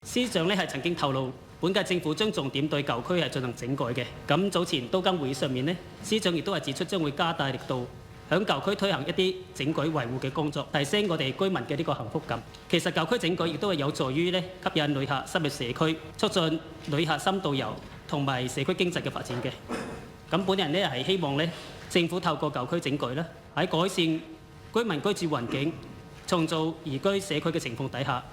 司長咧係曾經透露，本屆政府將重點對舊區係進行整改嘅。咁早前都更會議上面呢，司長亦都係指出將會加大力度響舊區推行一啲整改維護嘅工作，提升我哋居民嘅呢個幸福感。其實舊區整改亦都係有助於咧吸引旅客深入社區，促進旅客深度遊同埋社區經濟嘅發展嘅。咁本人呢係希望咧政府透過舊區整改咧，喺改善居民居住環境、重造宜居社區嘅情況底下，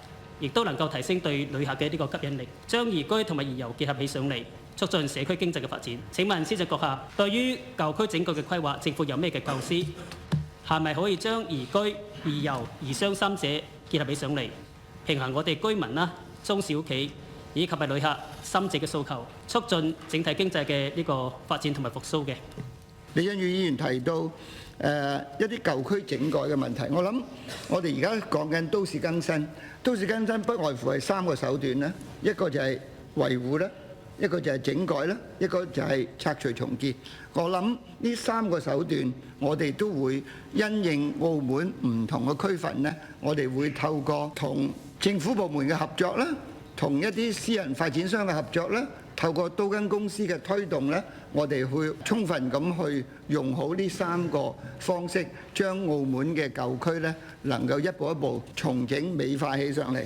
亦都能夠提升對旅客嘅呢個吸引力，將宜居同埋宜遊結合起上嚟，促進社區經濟嘅發展。請問司長閣下，對於舊區整改嘅規劃，政府有咩嘅構思？係咪可以將宜居、宜遊、宜商三者結合起上嚟，平衡我哋居民啦、中小企以及係旅客深切嘅訴求，促進整體經濟嘅呢個發展同埋復甦嘅？李欣宇議員提到一啲舊區整改嘅問題，我諗我哋而家講緊都市更新，都市更新不外乎係3個手段啦，一個就係維護啦，一個就係整改啦，一個就係拆除重建。我諗呢3個手段，我哋都會因應澳門唔同嘅區份呢，我哋會透過同政府部門嘅合作啦，同一啲私人發展商嘅合作啦，透過都更公司嘅推動呢，我哋會充分咁去用好呢3個方式，將澳門嘅舊區呢能夠一步一步重整美化起上嚟。